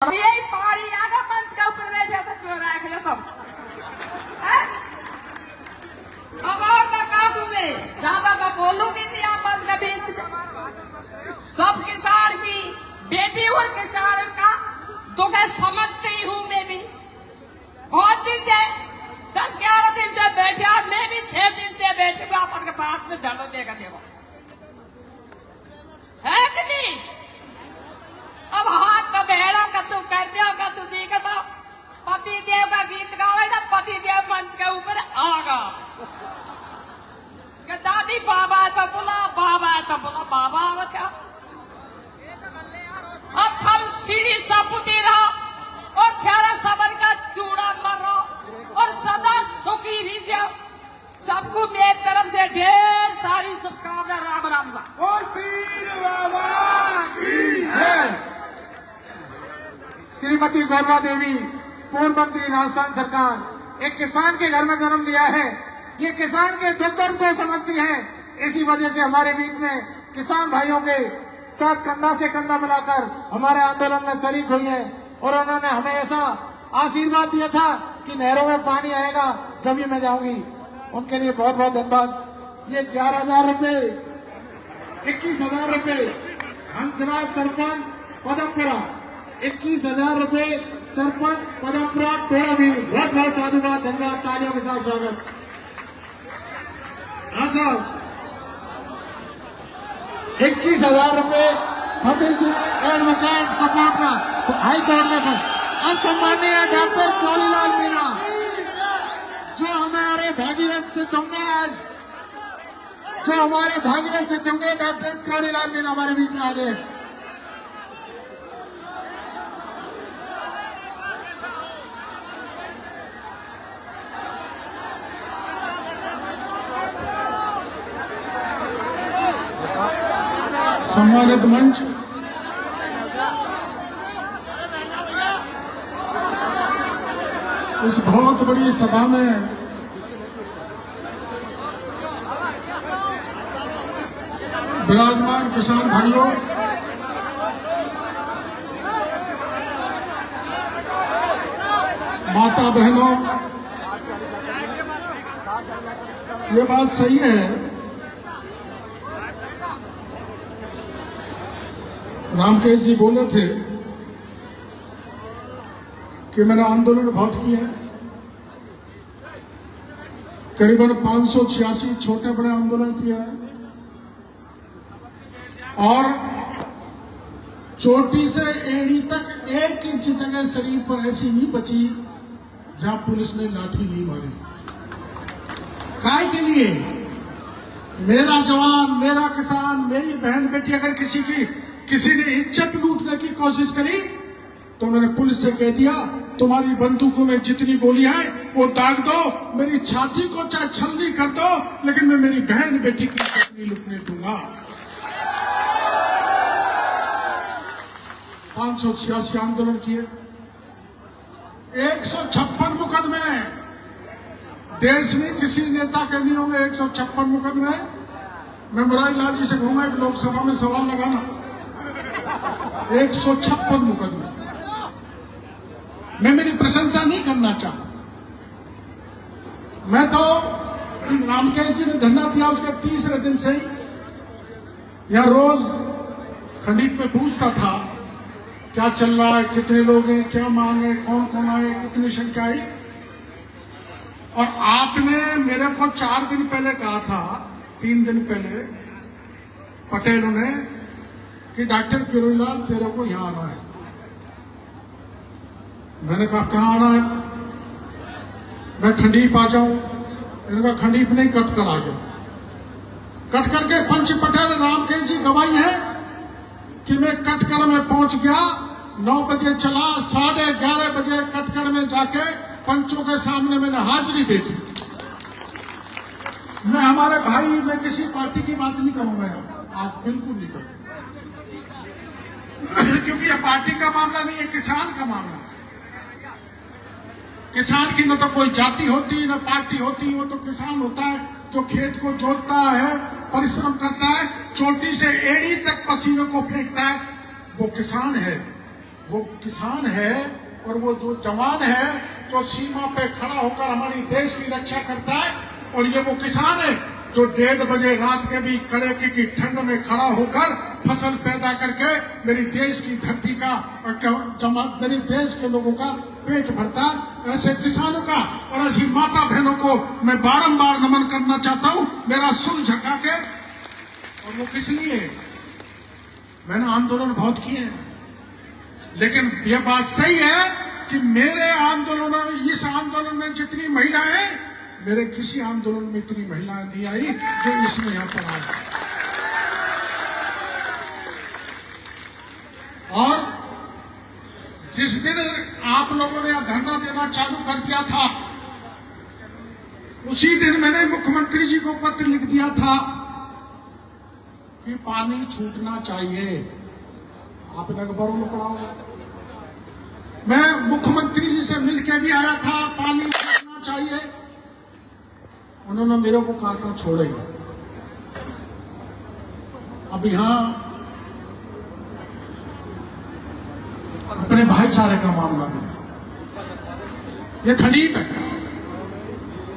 यही पहाड़ी आगा मंच के ऊपर बैठे तो क्यों रख ले तुम? अब और का काबू में ज्यादा तो बोलूंगी नहीं आप के बीच में। सब किसान की बेटी और किसान का दुख समझती हूँ मैं भी। बहुत दिन से 10-11 दिन से बैठे, मैं भी 6 दिन से बैठे हुए अपन के पास में दर्द देगा देखो है कि नहीं। अब हाथ तो बहरा कछु कर दिया कछु देखा तो पति देव का गीत गावे तो पति देव मंच के ऊपर आगा कि दादी बाबा है तो बोला बाबा है तो बोला बाबा आवत है। अब हम सीढ़ी सपुती रहो और थेरा सबन का चूड़ा मरो और सदा सुखी ही जाओ। सबको मेरी तरफ से ढेर सारी शुभकामनाएं। राम राम सा और पीर बाबा की जय। श्रीमती गौरवा देवी पूर्व मंत्री राजस्थान सरकार एक किसान के घर में जन्म लिया है। ये किसान के दुख दर्द को समझती है। इसी वजह से हमारे बीच में किसान भाइयों के साथ कंधा से कंधा मिलाकर हमारे आंदोलन में शरीक हुई है और उन्होंने हमें ऐसा आशीर्वाद दिया था कि नहरों में पानी आएगा जब ही मैं जाऊंगी। उनके लिए बहुत बहुत धन्यवाद। ये 11,000 रुपए 21,000 रुपए हंसराज सरपंच पदमपुरा 21,000 रुपए सरपंच पदमपुरा टोला भी बहुत बहुत साधुवाद धन्यवाद। तालियों के साथ स्वागत। हाँ साहब 21,000 रुपए फतेह सिंह एडवोकेट सपोर्ट का हाई कोर्ट में अब सम्माननीय डॉक्टर चौलीलाल मीणा जो हमारे भागीरथ से होंगे आज जो हमारे भागीरथ से होंगे डॉक्टर चौलीलाल मीणा हमारे बीच में आ गए। सम्मानित मंच, इस बहुत बड़ी सभा में विराजमान किसान भाइयों, माता बहनों, ये बात सही है रामकेश जी बोले थे कि मैंने आंदोलन बहुत किया है। करीबन 586 छोटे बड़े आंदोलन किया है और चोटी से एड़ी तक 1 इंच जगह शरीर पर ऐसी नहीं बची जहां पुलिस ने लाठी नहीं मारी। काय के लिए? मेरा जवान, मेरा किसान, मेरी बहन बेटी अगर किसी ने इज्जत लूटने की कोशिश करी तो मैंने पुलिस से कह दिया तुम्हारी बंदूकों में जितनी गोलियां हैं वो दाग दो, मेरी छाती को चाहे छलनी कर दो, लेकिन मैं मेरी बहन बेटी की इज्जत नहीं लूटने दूंगा। 586 आंदोलन किए, 156 मुकदमे देश में किसी नेता के नहीं होंगे। 156 मुकदमे। मैं मुरारी लाल जी से कहूंगा कि लोकसभा में सवाल लगाना। 156 मुकदमे। मैं मेरी प्रशंसा नहीं करना चाहता। मैं तो रामकेश जी ने धरना दिया उसके तीसरे दिन से ही यहां रोज खंडीप में पूछता था क्या चल रहा है, कितने लोग हैं, क्या मांग है, कौन कौन आए, कितनी संख्या आई। और आपने मेरे को 4 दिन पहले कहा था, 3 दिन पहले पटेलों ने कि डॉक्टर किरोड़ीलाल तेरे को यहां आना है। मैंने कहा कहां आना है? मैं खंडीप आ जाऊं? मैंने कहा खंडीप नहीं, कटकर आ जाऊं। कटकर के पंच पटेल रामकेश जी गवाही है कि मैं कटकर में पहुंच गया। 9 बजे चला, 11:30 बजे कटकर में जाके पंचों के सामने मैंने हाजिरी दे दी। मैं हमारे भाई, मैं किसी पार्टी की बात नहीं करूंगा आज, बिल्कुल नहीं करूंगा, क्योंकि यह पार्टी का मामला नहीं है, किसान का मामला है। किसान की न तो कोई जाति होती न पार्टी होती, वो तो किसान होता है जो खेत को जोतता है, परिश्रम करता है, चोटी से एड़ी तक पसीने को फेंकता है, वो किसान है। वो किसान है और वो जो जवान है जो सीमा पे खड़ा होकर हमारी देश की रक्षा करता है, और ये वो किसान है जो 1:30 बजे रात के भी कड़ाके की ठंड में खड़ा होकर फसल पैदा करके मेरी देश की धरती का और मेरी देश के लोगों का पेट भरता है। ऐसे किसानों का और ऐसी माता बहनों को मैं बारंबार नमन करना चाहता हूं, मेरा सुर झका के। और वो किस लिए? मैंने आंदोलन बहुत किए हैं, लेकिन यह बात सही है कि मेरे आंदोलन में, इस आंदोलन में जितनी महिलाएं, मेरे किसी आंदोलन में इतनी महिलाएं नहीं आई जो इसमें यहां पर आई। और जिस दिन आप लोगों ने धरना देना चालू कर दिया था, उसी दिन मैंने मुख्यमंत्री जी को पत्र लिख दिया था कि पानी छूटना चाहिए। आपने अखबारों में पढ़ा होगा। मैं मुख्यमंत्री जी से मिलकर भी आया था, पानी छूटना चाहिए। उन्होंने मेरे को कहा था छोड़ेगा। अब यहां अपने भाईचारे का मामला भी है। ये खनीप है,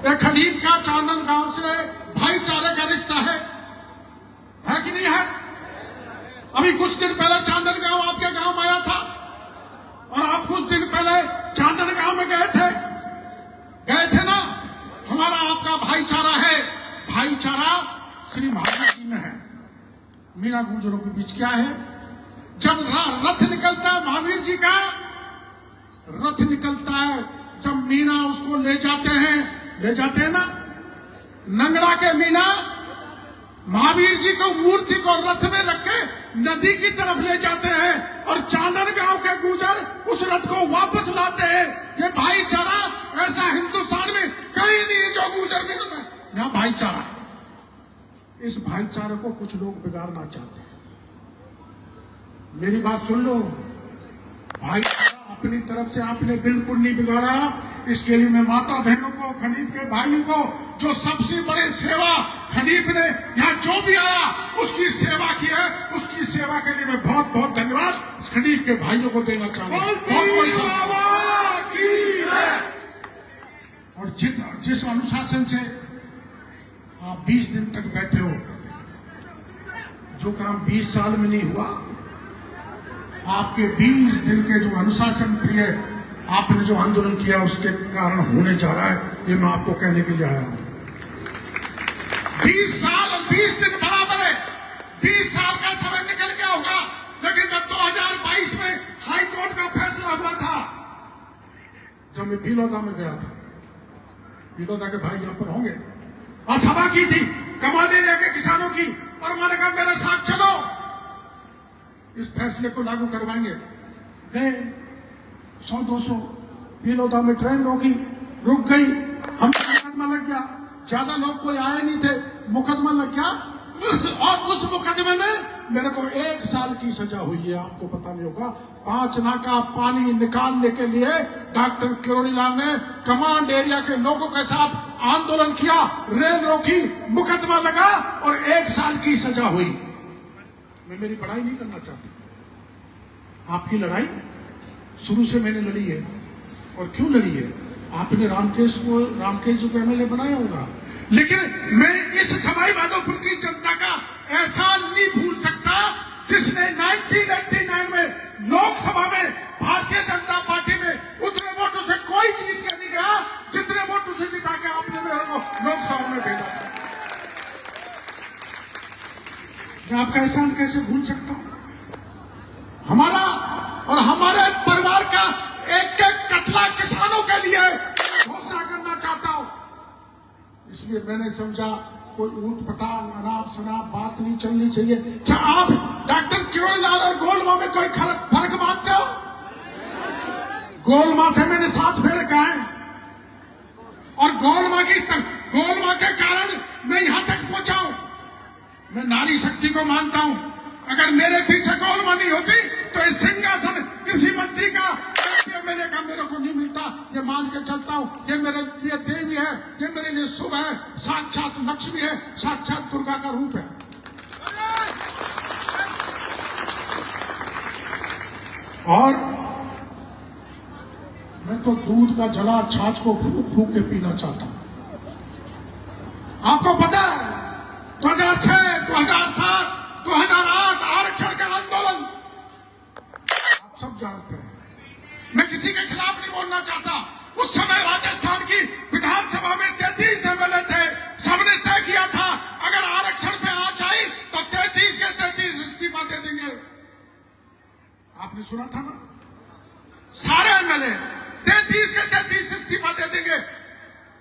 ये खनीप का चांदन गांव से भाईचारे का रिश्ता है कि नहीं है? अभी कुछ दिन पहले चांदन गांव आपके गांव में आया था, और आप कुछ दिन पहले चांदन गांव में गए थे ना? हमारा आपका भाईचारा है। भाईचारा श्री महावीर जी में है, मीना गुजरों के बीच क्या है? जब रथ निकलता है महावीर जी का, रथ निकलता है, जब मीना उसको ले जाते हैं ना, नंगड़ा के मीना महावीर जी को मूर्ति को रथ में रख के नदी की तरफ ले जाते हैं, और चांदन गांव के गुजर उस रथ को वापस लाते हैं। ये भाईचारा ऐसा हिंदुस्तान में कहीं नहीं है जो गुजर में यहाँ भाईचारा। इस भाईचारे को कुछ लोग बिगाड़ना चाहते हैं। मेरी बात सुन लो, भाईचारा अपनी तरफ से आपने बिल्कुल नहीं बिगाड़ा। इसके लिए मैं माता बहनों को, खनीप के भाइयों को, जो सबसे बड़े सेवा खनीप ने यहाँ जो भी आया उसकी सेवा की है, उसकी सेवा के लिए मैं बहुत बहुत धन्यवाद खनीप के भाइयों को देना चाहूंगा। और जिस अनुशासन से आप 20 दिन तक बैठे हो, जो काम 20 साल में नहीं हुआ, आपके 20 दिन के जो अनुशासन प्रिय आपने जो आंदोलन किया उसके कारण होने जा रहा है, ये मैं आपको कहने के लिए आया हूं। 20 साल और 20 दिन बराबर है। 20 साल का समय निकल गया होगा, लेकिन जब 2022 में हाई कोर्ट का फैसला हुआ था, जब मैं भीलोदा में गया था, भीलोदा के भाई यहां पर होंगे, और सभा की थी कमाने लेके किसानों की, और मैंने कहा मेरे साथ चलो, इस फैसले को लागू करवाएंगे। गए 100-200, भीलोदा में ट्रेन रुक गई, हम मुकदमा लग गया। ज्यादा लोग कोई आए नहीं थे, मुकदमा लग गया, और उस मुकदमे में मेरे को 1 साल की सजा हुई है। आपको पता नहीं होगा, 5 नाका पानी निकालने के लिए डॉक्टर किरोड़ीलाल ने कमांड एरिया के लोगों के साथ आंदोलन किया, रेल रोकी, मुकदमा लगा और 1 साल की सजा हुई। मैं मेरी बड़ाई नहीं करना चाहती, आपकी लड़ाई शुरू से मैंने लड़ी है। और क्यों लड़ी है? आपने रामकेश जी को एमएलए बनाया होगा, लेकिन मैं इस सवाई माधोपुर की जनता का एहसान नहीं भूल सकता जिसने 1989 में लोकसभा में भारतीय जनता पार्टी में उतने वोटों से कोई जीत के नहीं गया जितने वोटों से जिता के आपने मेरे को लोकसभा में भेजा था। मैं आपका एहसान कैसे भूल सकता हूं? हमारा और हमारे परिवार का एक एक कतला किसानों के लिए घोषणा करना चाहता हूं। इसलिए मैंने समझा कोई ऊट पटांग अनाप शनाप बात नहीं चलनी चाहिए। क्या आप डॉक्टर किरोड़ीलाल और गोलमा में कोई फर्क मानते हो? गोलमा से मैंने 7 फेरे खाए, और गोलमा के कारण मैं यहां तक पहुंचा हूं। मैं नारी शक्ति को मानता हूं। अगर मेरे पीछे गोलमा नहीं होती तो इस सिंहासन कृषि मंत्री का एमएलए का मेरे को नहीं मिलता। ये मान के चलता हूं, ये मेरे लिए देवी है, ये मेरे लिए शुभ है, साक्षात लक्ष्मी है, साक्षात दुर्गा का रूप है। और मैं तो दूध का जला छाछ को फूक फूक के पीना चाहता हूं। आपको पता है 2006, 2007, 2008 आरक्षण का आंदोलन आप सब जानते हैं। मैं किसी के खिलाफ नहीं बोलना चाहता। उस समय राजस्थान की विधानसभा में 33 एमएलए थे। सबने तय किया था अगर आरक्षण पे आंच आई तो 33 के 33 इस्तीफा दे देंगे। आपने सुना था ना, सारे एमएलए 33 के 33 इस्तीफा दे देंगे।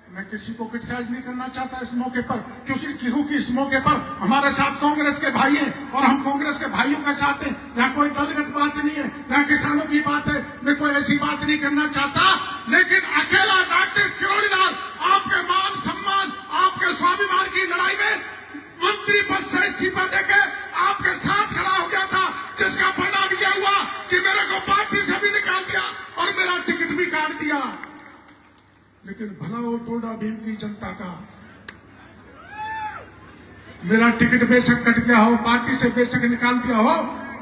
मैं किसी को क्रिटिसाइज नहीं करना चाहता इस मौके पर, क्योंकि इस मौके पर हमारे साथ कांग्रेस के भाई हैं और हम कांग्रेस के भाइयों के साथ हैं। यहाँ कोई दलगत बात नहीं है, यहाँ किसानों की बात है। मैं कोई ऐसी बात नहीं करना चाहता, लेकिन अकेला डॉक्टर किरोड़ीलाल आपके मान सम्मान, आपके स्वाभिमान की लड़ाई में मंत्री पद से इस्तीफा देके आपके साथ खड़ा हो गया था, जिसका परिणाम यह हुआ कि मेरे को पार्टी से भी निकाल दिया और मेरा टिकट भी काट दिया। लेकिन भला वो टोडा भीम की जनता का, मेरा टिकट बेशक कट गया हो, पार्टी से बेशक निकाल दिया हो,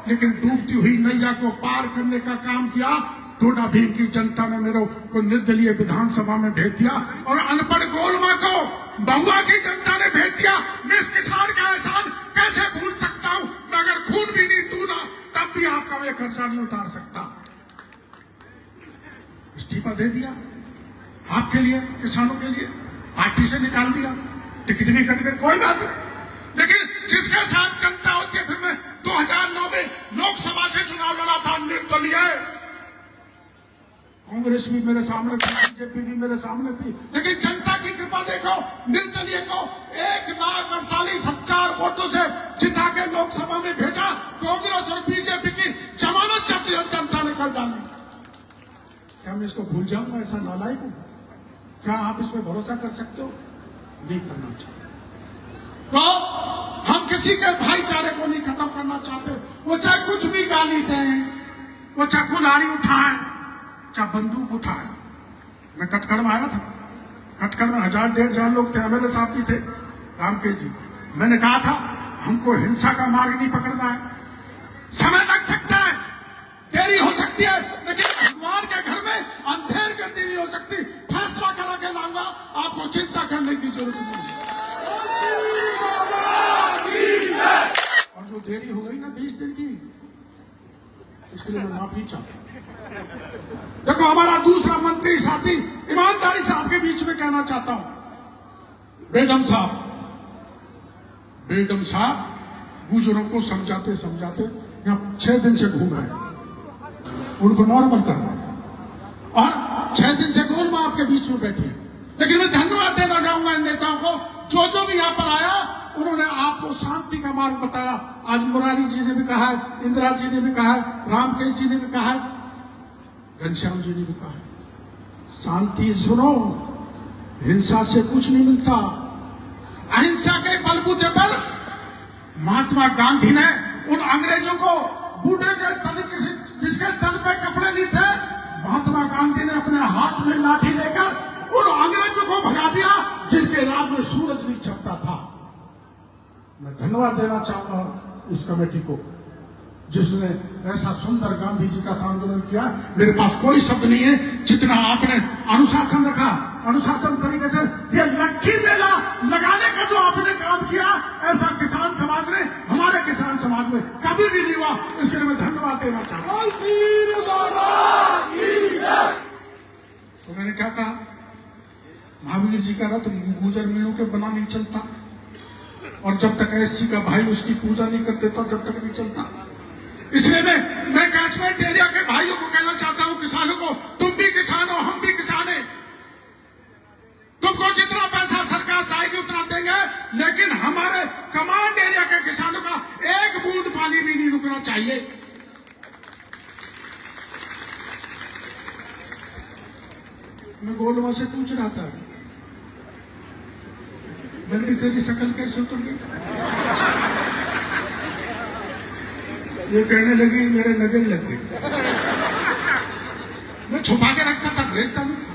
लेकिन डूबती हुई नैया को पार करने का काम किया। टोडा भीम की जनता ने मेरे को निर्दलीय विधानसभा में भेज दिया और अनपढ़ गोलमा को बहुआ की जनता ने भेज दिया। मैं इस किसान का एहसान कैसे भूल सकता हूं? मैं अगर खून भी नहीं दूंगा तब भी आपका मैं कर्जा नहीं उतार सकता। इस्तीफा दे दिया आपके लिए, किसानों के लिए, पार्टी से निकाल दिया, टिकट भी कट गए, कोई बात नहीं। लेकिन जिसके साथ जनता होती है, फिर मैं 2009 में लोकसभा से चुनाव लड़ा था निर्दलीय। कांग्रेस भी मेरे सामने थी, बीजेपी भी मेरे सामने थी, लेकिन जनता की कृपा देखो, निर्दलीय को 1,48,000 वोटों से जिता के लोकसभा में भेजा। कांग्रेस और बीजेपी की जमानत जब्त जनता ने कर डाली। क्या मैं इसको भूल जाऊंगा? ऐसा नालायक हूं? क्या आप इस पर भरोसा कर सकते हो? नहीं करना चाहिए। तो हम किसी के भाईचारे को नहीं खत्म करना चाहते। वो चाहे कुछ भी गाली दें, वो चाहे कुल्हाड़ी उठाएं, चाहे बंदूक उठाएं। मैं कटकड़ में आया था, कटकड़ में 1,000-1,500 लोग थे, एमएलए साहब भी थे, रामकेश जी। मैंने कहा था हमको हिंसा का मार्ग नहीं पकड़ना है। समय लग सकता है, देरी हो सकती है, लेकिन भगवान के घर में अंधेर गति नहीं हो सकती। फैसला करा के लाऊंगा, आपको चिंता करने की जरूरत नहीं है। और जो देरी हो गई ना 20 दिन की, इसके लिए मैं माफी चाहता हूं। देखो, हमारा दूसरा मंत्री साथी ईमानदारी से आपके बीच में कहना चाहता हूं, बेगम साहब गुजरों को समझाते समझाते यहाँ 6 दिन से घूम रहे हैं, उनको नॉर्मल कर रहे हैं, और 6 दिन से गोलमा आपके बीच में बैठी है। लेकिन मैं धन्यवाद देना चाहूंगा इन नेताओं को, जो भी यहाँ पर आया उन्होंने आपको शांति का मार्ग बताया। आज मुरारी जी ने भी कहा है, इंदिरा जी ने भी कहा है, रामकेश जी ने भी कहा है, घनश्याम जी ने भी कहा है, शांति सुनो, हिंसा से कुछ नहीं मिलता। अहिंसा के बलबूते पर महात्मा गांधी ने उन अंग्रेजों को, बूढ़े के तन, जिसके तन पे कपड़े नहीं थे, महात्मा गांधी ने अपने हाथ में लाठी लेकर उन अंग्रेजों को भगा दिया जिनके राज में सूरज नहीं छिपता था। मैं धन्यवाद देना चाहूंगा इस कमेटी को, जिसने ऐसा सुंदर गांधी जी का आंदोलन किया। मेरे पास कोई शब्द नहीं है, जितना आपने अनुशासन रखा, अनुशासन तरीके से ये लक्की मेला लगाने का जो आपने काम किया, ऐसा किसान समाज ने, हमारे किसान समाज में कभी भी नहीं हुआ। इसके लिए मैं धन्यवाद देना चाहता हूं। तो मैंने क्या कहा, महावीर जी का रथ गुजर मीलों के बना नहीं चलता, और जब तक एससी का भाई उसकी पूजा नहीं कर देता तब तक नहीं चलता। इसलिए मैं कैचमेंट एरिया के भाइयों को कहना चाहता हूं, किसानों को, तुम भी किसान हो, हम भी किसान हैं। तुमको जितना पैसा सरकार चाहेगी उतना देंगे, लेकिन हमारे कमांड एरिया के किसानों का एक बूंद पानी भी नहीं रुकना चाहिए। मैं गोलमा से पूछ रहा था, बल्कि तेरी शक्ल कैसे उतर गई? ये कहने लगी मेरे नजर लग गई। मैं छुपा के रखता था, भेजता नहीं था,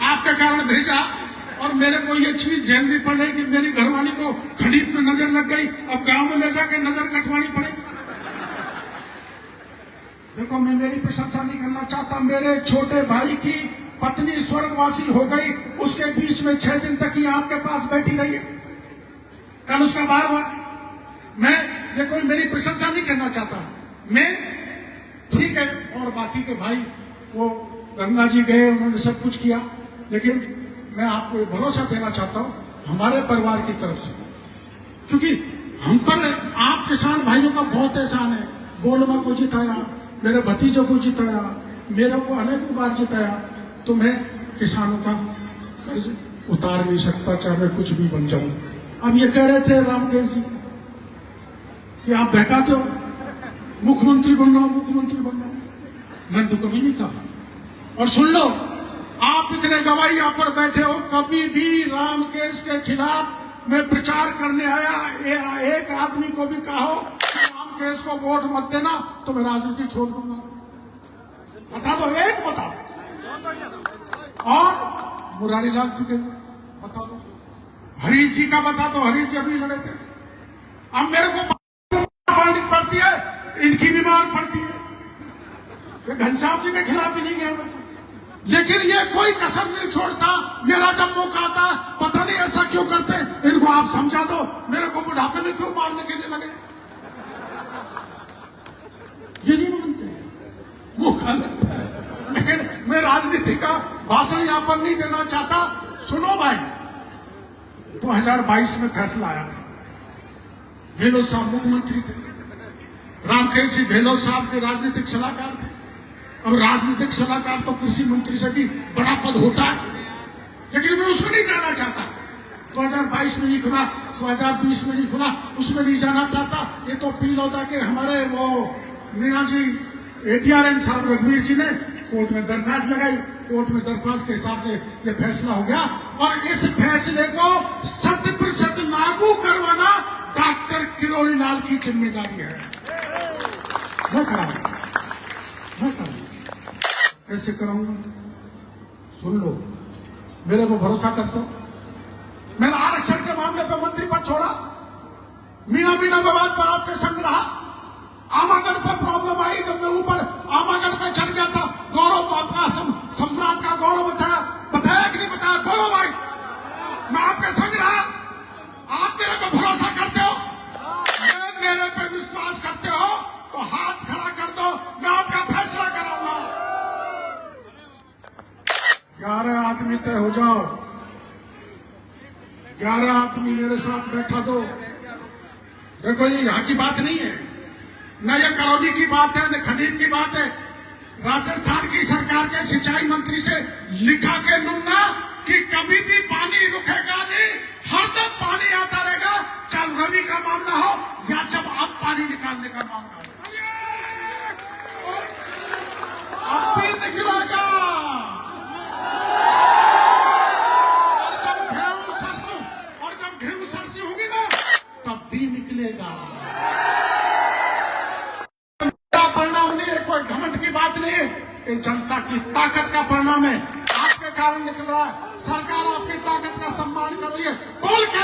आपके कारण भेजा। और मेरे को ये चीज झेलनी पड़ कि मेरी घरवाली को खड़ीट में नजर लग गई, अब गांव में ले जाके नजर कटवानी पड़ेगी। देखो, मैं मेरी प्रशंसा नहीं करना चाहता। मेरे छोटे भाई की पत्नी स्वर्गवासी हो गई, उसके बीच में 6 दिन तक ही आपके पास बैठी रही है। कल उसका बार हुआ। मैं ये कोई मेरी प्रशंसा नहीं करना चाहता। मैं ठीक है, और बाकी के भाई वो गंगा जी गए, उन्होंने सब कुछ किया, लेकिन मैं आपको ये भरोसा देना चाहता हूं हमारे परिवार की तरफ से, क्योंकि हम पर आप किसान भाइयों का बहुत एहसान है। गोलमा को जिताया, मेरे भतीजों को जिताया, मेरे को अनेकों बार जिताया, तो मैं किसानों का कर्ज उतार नहीं सकता, चाहे मैं कुछ भी बन जाऊं। अब ये कह रहे थे रामकेश जी कि आप बहकाते हो, मुख्यमंत्री बन रहा हूं, मुख्यमंत्री बन रहा हूं। मैंने तो कभी नहीं कहा। और सुन लो, आप इतने गवाही यहां पर बैठे हो, कभी भी रामकेश के खिलाफ मैं प्रचार करने आया एक आदमी को भी कहा हो कि रामकेश को वोट मत देना तो मैं राजनीति छोड़ दूंगा। बता दो, एक बता दो। और मुरारी लाल जी के बता दो, हरीश जी का बता दो, हरीश जी अभी लड़े थे। अब मेरे को पड़ती है, इनकी बीमार पड़ती है। ये घनश्याम जी के खिलाफ भी नहीं गया मैं तो। लेकिन ये कोई कसर नहीं छोड़ता। मेरा जब मौका आता, पता नहीं ऐसा क्यों करते, इनको आप समझा दो, मेरे को बुढ़ापे में क्यों मारने के लिए लगे। ये नहीं मानते, मौका लगता है। लेकिन मैं राजनीति का भाषण यहां पर नहीं देना चाहता। सुनो भाई, 2022 में फैसला आया था, गहलोत साहब मुख्यमंत्री थे, रामकेश जी गहलोत साहब के राजनीतिक सलाहकार थे। अब राजनीतिक सलाहकार तो कृषि मंत्री से भी बड़ा पद होता है, लेकिन मैं उसमें नहीं जाना चाहता। 2022 में नहीं खुला, 2020 में नहीं खुला, उसमें नहीं जाना चाहता। ये तो पीलौदा के हमारे वो मीणा जी ATRM साहब रघुवीर जी ने कोर्ट में दरखास्त लगाई, कोर्ट में दरखास्त के हिसाब से ये फैसला हो गया। और इस फैसले को 100% लागू करवाना डॉक्टर किरोड़ी लाल की जिम्मेदारी है। मैं कराऊंगा, मैं कराऊंगा। कैसे कराऊंगा? सुन लो, मेरे को भरोसा करते हो। मैंने आरक्षण के मामले पर मंत्री पद छोड़ा, मीना विवाद पर आपके संग रहा। आमागढ़ पर प्रॉब्लम आई, जब मैं ऊपर आमागढ़ पे चढ़ गया था, गौरव आपका सम्राट का गौरव बताया कि नहीं बताया? बोलो भाई, मैं आपके संग रहा। आप मेरे पे भरोसा करते हो, मेरे पे विश्वास करते हो, तो हाथ खड़ा कर दो, मैं आपका फैसला कराऊंगा। 11 आदमी तय हो जाओ, 11 आदमी मेरे साथ बैठा दो। देखो, ये यहाँ की बात नहीं है, न ये करौली की बात है, न खनीर की बात है। राजस्थान की सरकार के सिंचाई मंत्री से लिखा के लूंगा कि कभी भी पानी रुकेगा नहीं, हरदम पानी आता रहेगा, चाहे रवि का मामला हो या जब आप पानी निकालने का मामला हो। अब भी निकलेगा। और जब गेहूं सरसी होगी ना, तब भी निकलेगा। परिणाम नहीं है, कोई घमंड की बात नहीं है, ये जनता की ताकत का परिणाम है। आपके कारण निकल रहा है। सरकार आपकी ताकत का सम्मान कर रही है। बोल के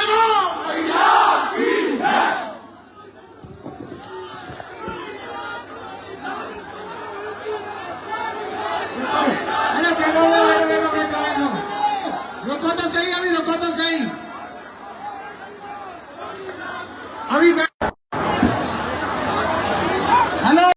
रुको तो सही, अभी रुको तो सही। अभी